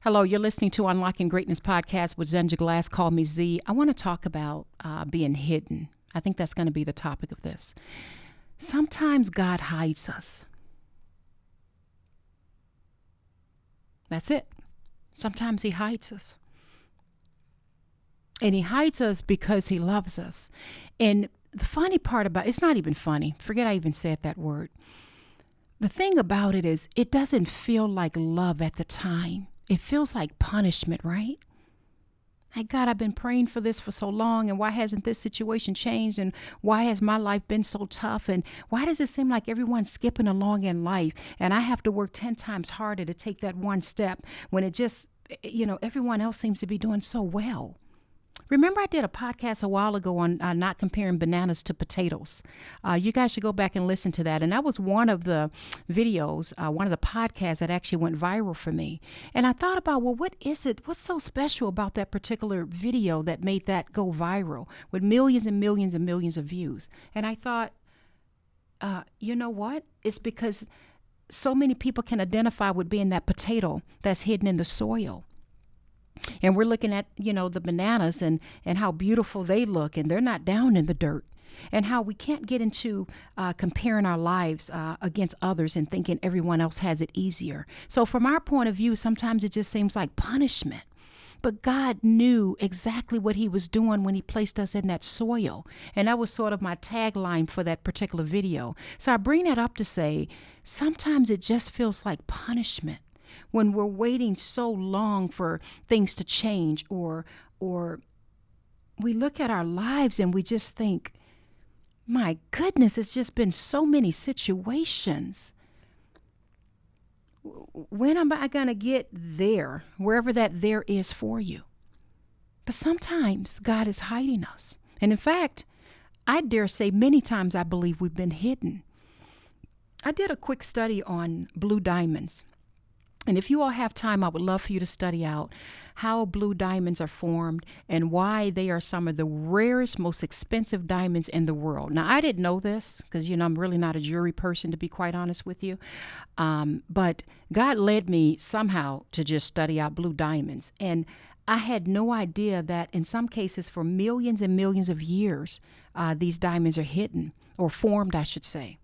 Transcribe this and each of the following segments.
Hello, you're listening to Unlocking Greatness podcast with Zenja Glass. Call me Z. I want to talk about being hidden. I think that's going to be the topic of this. Sometimes God hides us. That's it. Sometimes he hides us. And he hides us because he loves us. And the funny part about it's not even funny. Forget I even said that word. The thing about it is it doesn't feel like love at the time. It feels like punishment, right? Like, God, I've been praying for this for so long, and why hasn't this situation changed? And why has my life been so tough? And why does it seem like everyone's skipping along in life, and I have to work 10 times harder to take that one step when it just, everyone else seems to be doing so well? Remember, I did a podcast a while ago on not comparing bananas to potatoes. You guys should go back and listen to that. And that was one of the videos, one of the podcasts that actually went viral for me. And I thought about, well, what is it? What's so special about that particular video that made that go viral with millions and millions and millions of views? And I thought, you know what? It's because so many people can identify with being that potato that's hidden in the soil. And we're looking at, the bananas and how beautiful they look, and they're not down in the dirt, and how we can't get into comparing our lives against others and thinking everyone else has it easier. So from our point of view, sometimes it just seems like punishment. But God knew exactly what he was doing when he placed us in that soil. And that was sort of my tagline for that particular video. So I bring that up to say, sometimes it just feels like punishment when we're waiting so long for things to change, or we look at our lives and we just think, my goodness, it's just been so many situations. When am I going to get there, wherever that there is for you? But sometimes God is hiding us. And in fact, I dare say many times I believe we've been hidden. I did a quick study on blue diamonds. And if you all have time, I would love for you to study out how blue diamonds are formed and why they are some of the rarest, most expensive diamonds in the world. Now, I didn't know this because, I'm really not a jewelry person, to be quite honest with you. But God led me somehow to just study out blue diamonds. And I had no idea that in some cases for millions and millions of years, these diamonds are hidden, or formed, I should say,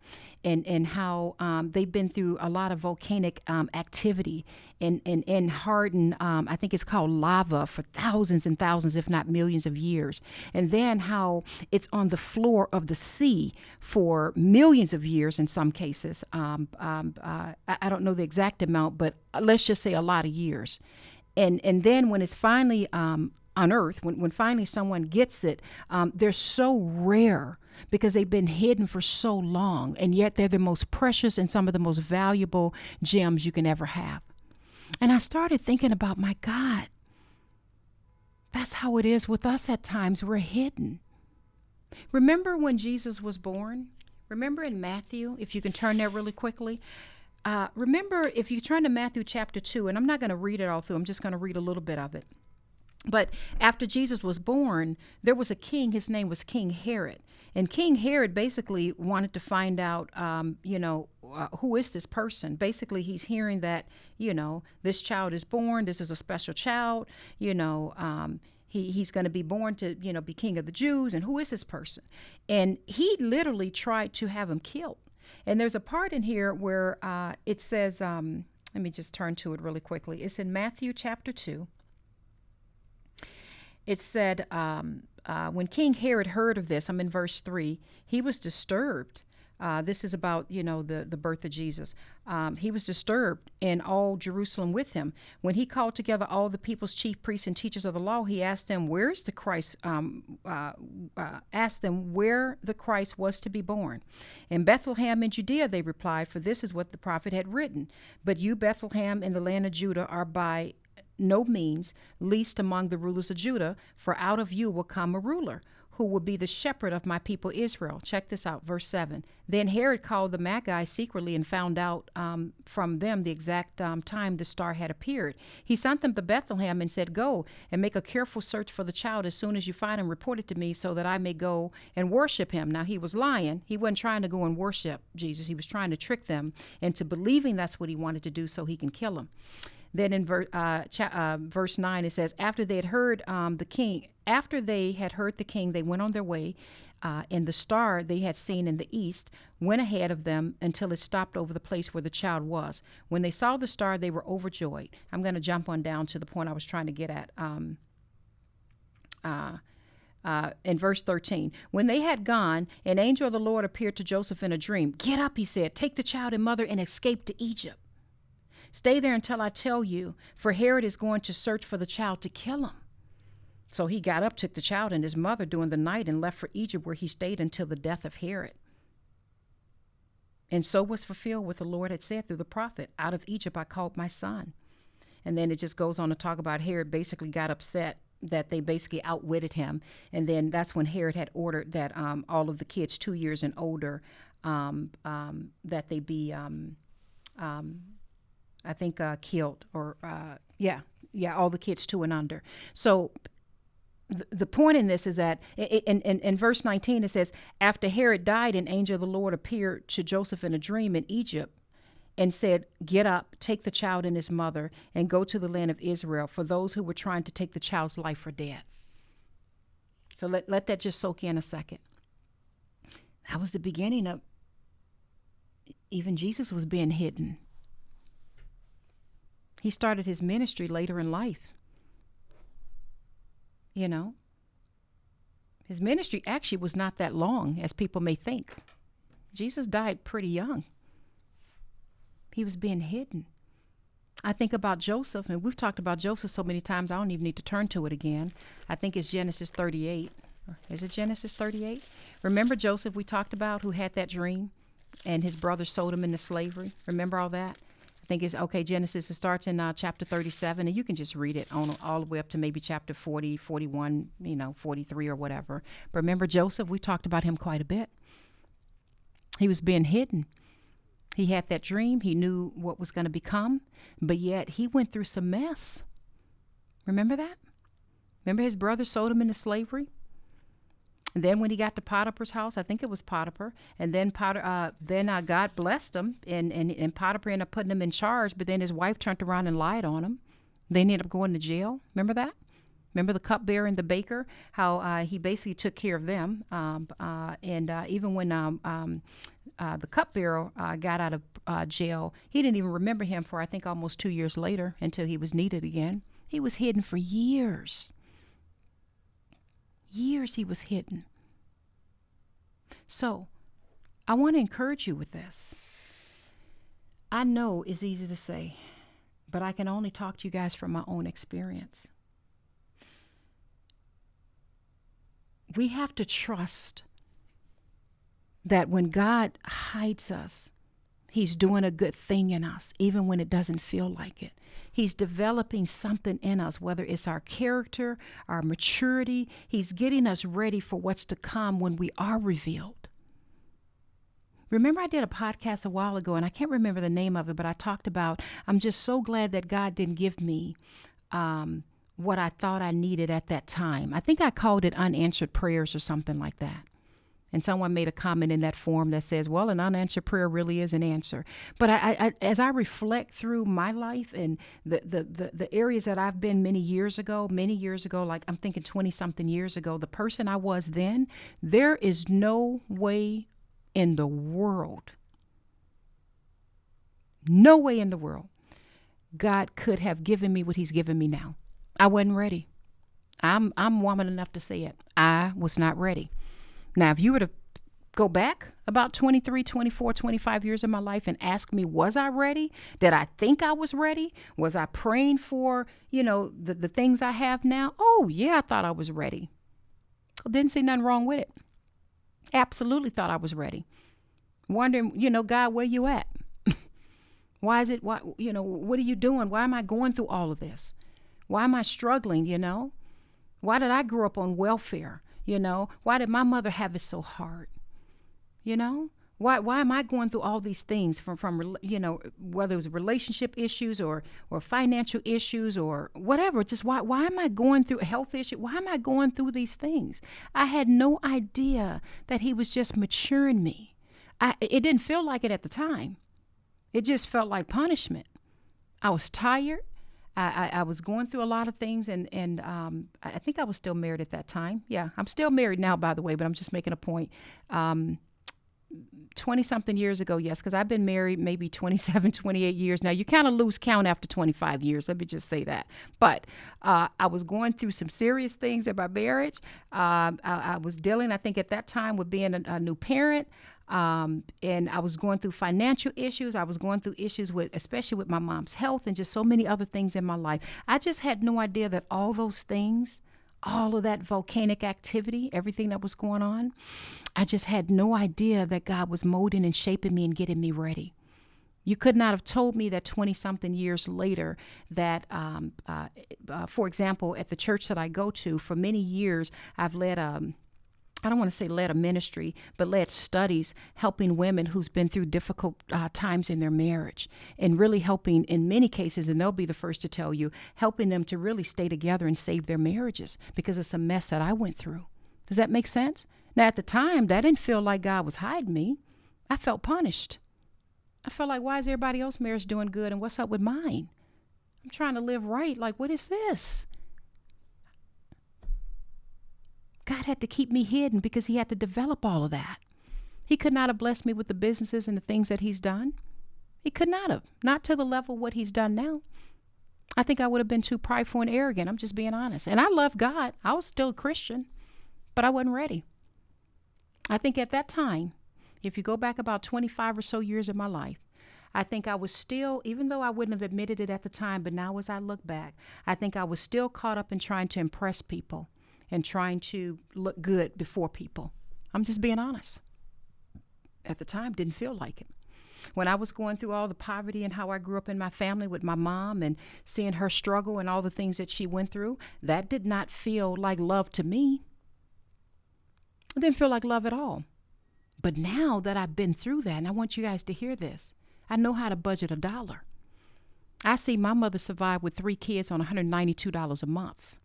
and how they've been through a lot of volcanic activity and hardened, I think it's called lava, for thousands and thousands, if not millions of years. And then how it's on the floor of the sea for millions of years in some cases. I don't know the exact amount, but let's just say a lot of years. And then when it's finally on Earth, when finally someone gets it, they're so rare because they've been hidden for so long, and yet they're the most precious and some of the most valuable gems you can ever have. And I started thinking about, my God, that's how it is with us at times. We're hidden. Remember when Jesus was born? Remember in Matthew, if you can turn there really quickly? Remember, if you turn to Matthew chapter 2, and I'm not going to read it all through, I'm just going to read a little bit of it. But after Jesus was born, there was a king. His name was King Herod. And King Herod basically wanted to find out, who is this person? Basically, he's hearing that, this child is born. This is a special child. He's going to be born to, be king of the Jews. And who is this person? And he literally tried to have him killed. And there's a part in here where it says, let me just turn to it really quickly. It's in Matthew chapter 2. It said, when King Herod heard of this, I'm in verse 3, he was disturbed. This is about, the birth of Jesus. He was disturbed, and all Jerusalem with him. When he called together all the people's chief priests and teachers of the law, he asked them, where is the Christ? Asked them where the Christ was to be born. In Bethlehem in Judea, they replied, for this is what the prophet had written. But you, Bethlehem, in the land of Judah, are by no means least among the rulers of Judah, for out of you will come a ruler who will be the shepherd of my people Israel. Check this out, verse 7. Then Herod called the Magi secretly and found out from them the exact time the star had appeared. He sent them to Bethlehem and said, go and make a careful search for the child. As soon as you find him, report it to me so that I may go and worship him. Now, he was lying. He wasn't trying to go and worship Jesus. He was trying to trick them into believing that's what he wanted to do so he can kill him. Then in verse 9, it says, after they had heard the king, they went on their way. And the star they had seen in the east went ahead of them until it stopped over the place where the child was. When they saw the star, they were overjoyed. I'm going to jump on down to the point I was trying to get at. In verse 13, when they had gone, an angel of the Lord appeared to Joseph in a dream. Get up, he said, take the child and mother and escape to Egypt. Stay there until I tell you, for Herod is going to search for the child to kill him. So he got up, took the child and his mother during the night, and left for Egypt, where he stayed until the death of Herod. And so was fulfilled what the Lord had said through the prophet, out of Egypt I called my son. And then it just goes on to talk about Herod basically got upset that they basically outwitted him. And then that's when Herod had ordered that all of the kids 2 years and older, that they be, I think, killed, or, all the kids 2 and under. So the point in this is that in verse 19, it says, after Herod died, an angel of the Lord appeared to Joseph in a dream in Egypt and said, get up, take the child and his mother, and go to the land of Israel, for those who were trying to take the child's life are dead. So let that just soak in a second. That was the beginning of, even Jesus was being hidden. He started his ministry later in life. You know, his ministry actually was not that long as people may think. Jesus died pretty young. He was being hidden. I think about Joseph, and we've talked about Joseph so many times, I don't even need to turn to it again. I think it's Genesis 38. Is it Genesis 38? Remember Joseph we talked about, who had that dream and his brothers sold him into slavery? Remember all that? I think it's, okay, Genesis, it starts in chapter 37, and you can just read it on all the way up to maybe chapter 40, 41, 43 or whatever. But remember Joseph, we talked about him quite a bit. He was being hidden. He had that dream. He knew what was going to become, but yet he went through some mess. Remember that? Remember his brothers sold him into slavery? And then when he got to Potiphar's house, I think it was Potiphar, and then God blessed him, and Potiphar ended up putting him in charge, but then his wife turned around and lied on him. They ended up going to jail. Remember that? Remember the cupbearer and the baker, how he basically took care of them. Even when the cupbearer got out of jail, he didn't even remember him for, I think, almost 2 years later, until he was needed again. He was hidden for years. Years he was hidden. So I want to encourage you with this. I know it's easy to say, but I can only talk to you guys from my own experience. We have to trust that when God hides us, he's doing a good thing in us, even when it doesn't feel like it. He's developing something in us, whether it's our character, our maturity. He's getting us ready for what's to come when we are revealed. Remember, I did a podcast a while ago, and I can't remember the name of it, but I talked about, I'm just so glad that God didn't give me what I thought I needed at that time. I think I called it unanswered prayers or something like that. And someone made a comment in that forum that says, well, an unanswered prayer really is an answer. But I as I reflect through my life and the areas that I've been many years ago, like I'm thinking 20-something years ago, the person I was then, there is no way in the world, God could have given me what he's given me now. I wasn't ready. I'm woman enough to say it. I was not ready. Now, if you were to go back about 23, 24, 25 years of my life and ask me, was I ready? Did I think I was ready? Was I praying for, the things I have now? Oh, yeah, I thought I was ready. Didn't see nothing wrong with it. Absolutely thought I was ready. Wondering, God, where you at? Why is it, what are you doing? Why am I going through all of this? Why am I struggling, Why did I grow up on welfare? Why did my mother have it so hard? Why am I going through all these things from whether it was relationship issues or financial issues or whatever, just why am I going through a health issue? Why am I going through these things? I had no idea that he was just maturing me. It didn't feel like it at the time. It just felt like punishment. I was tired. I was going through a lot of things, and I think I was still married at that time. Yeah, I'm still married now, by the way, but I'm just making a point. 20 something years ago, yes, because I've been married maybe 27, 28 years now. You kind of lose count after 25 years. Let me just say that. But I was going through some serious things in my marriage. I was dealing, I think at that time, with being a new parent. And I was going through financial issues. I was going through issues especially with my mom's health and just so many other things in my life. I just had no idea that all those things, all of that volcanic activity, everything that was going on, I just had no idea that God was molding and shaping me and getting me ready. You could not have told me that 20 something years later that, for example, at the church that I go to, for many years, I've led I don't want to say led a ministry, but led studies helping women who's been through difficult times in their marriage, and really helping in many cases, and they'll be the first to tell you, helping them to really stay together and save their marriages, because it's a mess that I went through. Does that make sense? Now, at the time, that didn't feel like God was hiding me. I felt punished. I felt like, why is everybody else's marriage doing good and what's up with mine? I'm trying to live right. Like, what is this? God had to keep me hidden because he had to develop all of that. He could not have blessed me with the businesses and the things that he's done. He could not have. Not to the level of what he's done now. I think I would have been too prideful and arrogant. I'm just being honest. And I love God. I was still a Christian, but I wasn't ready. I think at that time, if you go back about 25 or so years of my life, I think I was still, even though I wouldn't have admitted it at the time, but now as I look back, I think I was still caught up in trying to impress people and trying to look good before people. I'm just being honest. At the time, didn't feel like it. When I was going through all the poverty and how I grew up in my family with my mom and seeing her struggle and all the things that she went through, that did not feel like love to me. It didn't feel like love at all. But now that I've been through that, and I want you guys to hear this, I know how to budget $1. I see my mother survive with 3 kids on $192 a month.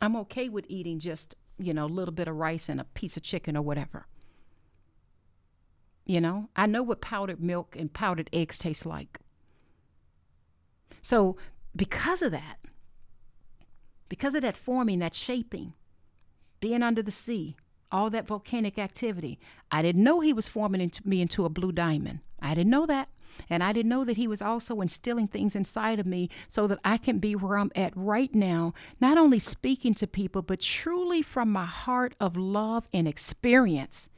I'm okay with eating just, a little bit of rice and a piece of chicken or whatever. I know what powdered milk and powdered eggs taste like. So because of that forming, that shaping, being under the sea, all that volcanic activity, I didn't know he was forming me into a blue diamond. I didn't know that. And I didn't know that he was also instilling things inside of me so that I can be where I'm at right now, not only speaking to people, but truly from my heart of love and experience,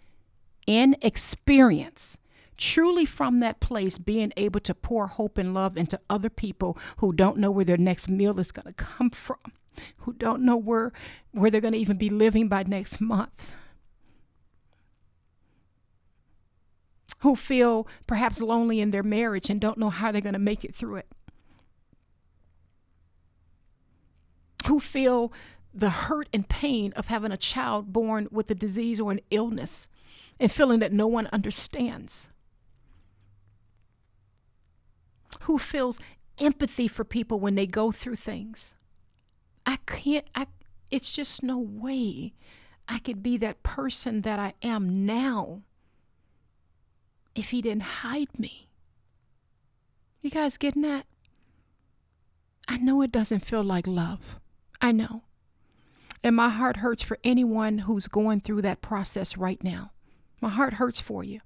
truly from that place, being able to pour hope and love into other people who don't know where their next meal is going to come from, who don't know where they're going to even be living by next month, who feel perhaps lonely in their marriage and don't know how they're going to make it through it, who feel the hurt and pain of having a child born with a disease or an illness and feeling that no one understands, who feels empathy for people when they go through things. It's just no way I could be that person that I am now if he didn't hide me. You guys getting that? I know it doesn't feel like love. I know. And my heart hurts for anyone who's going through that process right now. My heart hurts for you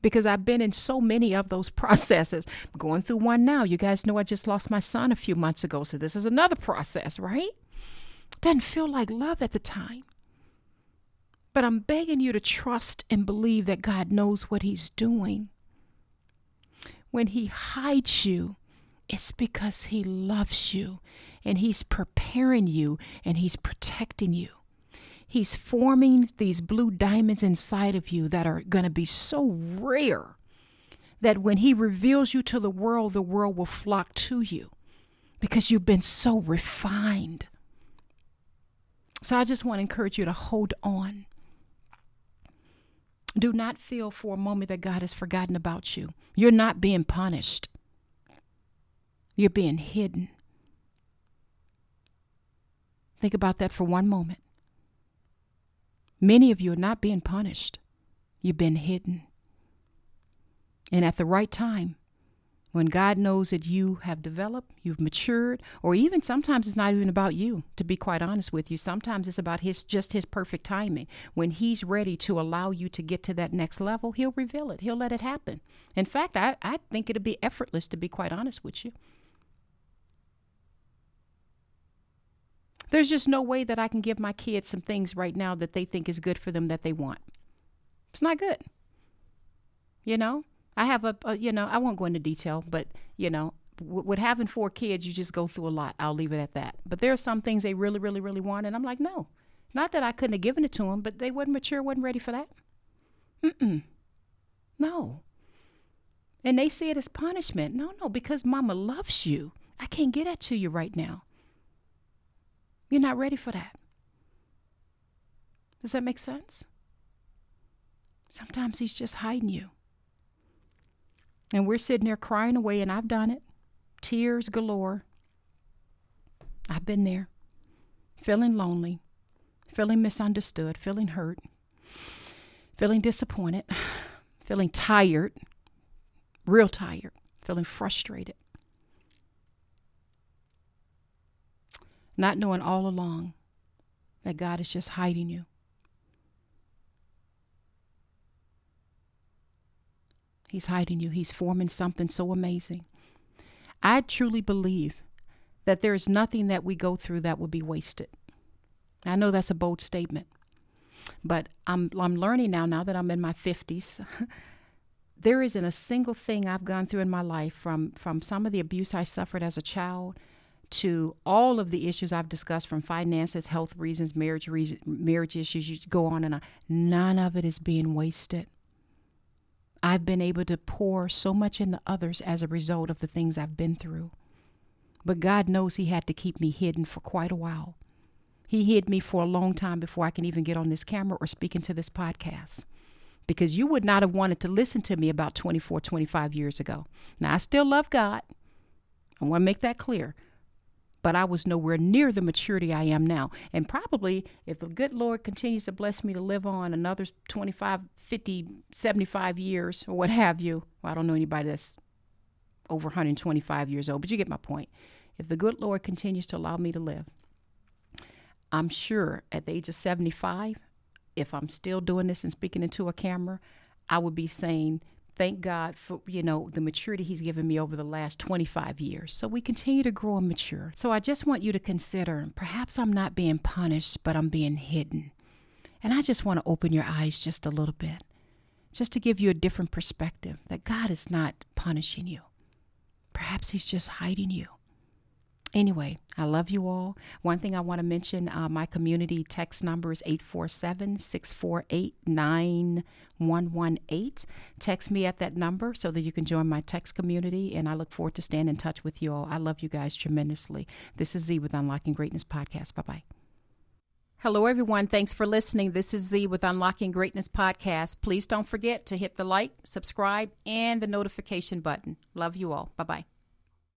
because I've been in so many of those processes. I'm going through one now. You guys know I just lost my son a few months ago, so this is another process, right? Doesn't feel like love at the time. But I'm begging you to trust and believe that God knows what he's doing. When he hides you, it's because he loves you and he's preparing you and he's protecting you. He's forming these blue diamonds inside of you that are going to be so rare that when he reveals you to the world will flock to you because you've been so refined. So I just want to encourage you to hold on. Do not feel for a moment that God has forgotten about you. You're not being punished. You're being hidden. Think about that for one moment. Many of you are not being punished. You've been hidden. And at the right time, When God knows that you have developed, you've matured, or even sometimes it's not even about you, to be quite honest with you. Sometimes it's about his perfect timing. When he's ready to allow you to get to that next level, he'll reveal it. He'll let it happen. In fact, I think it'd be effortless, to be quite honest with you. There's just no way that I can give my kids some things right now that they think is good for them that they want. It's not good. I have I won't go into detail, but, with having 4 kids, you just go through a lot. I'll leave it at that. But there are some things they really, really, really want. And I'm like, no, not that I couldn't have given it to them, but they wasn't mature, wasn't ready for that. No. And they see it as punishment. No, because mama loves you. I can't get that to you right now. You're not ready for that. Does that make sense? Sometimes he's just hiding you. And we're sitting there crying away, and I've done it. Tears galore. I've been there. Feeling lonely. Feeling misunderstood. Feeling hurt. Feeling disappointed. Feeling tired. Real tired. Feeling frustrated. Not knowing all along that God is just hiding you. He's hiding you. He's forming something so amazing. I truly believe that there is nothing that we go through that will be wasted. I know that's a bold statement, but I'm learning now that I'm in my 50s. There isn't a single thing I've gone through in my life, from some of the abuse I suffered as a child to all of the issues I've discussed, from finances, health reasons, marriage issues, you go on and on. None of it is being wasted. I've been able to pour so much into others as a result of the things I've been through. But God knows he had to keep me hidden for quite a while. He hid me for a long time before I can even get on this camera or speak into this podcast. Because you would not have wanted to listen to me about 24, 25 years ago. Now, I still love God. I want to make that clear. But I was nowhere near the maturity I am now. And probably if the good Lord continues to bless me to live on another 25, 50, 75 years or what have you. Well, I don't know anybody that's over 125 years old, but you get my point. If the good Lord continues to allow me to live, I'm sure at the age of 75, if I'm still doing this and speaking into a camera, I would be saying, thank God for, the maturity he's given me over the last 25 years. So we continue to grow and mature. So I just want you to consider, perhaps I'm not being punished, but I'm being hidden. And I just want to open your eyes just a little bit, just to give you a different perspective that God is not punishing you. Perhaps he's just hiding you. Anyway, I love you all. One thing I want to mention, my community text number is 847-648-9118. Text me at that number so that you can join my text community, and I look forward to staying in touch with you all. I love you guys tremendously. This is Z with Unlocking Greatness Podcast. Bye-bye. Hello, everyone. Thanks for listening. This is Z with Unlocking Greatness Podcast. Please don't forget to hit the like, subscribe, and the notification button. Love you all. Bye-bye.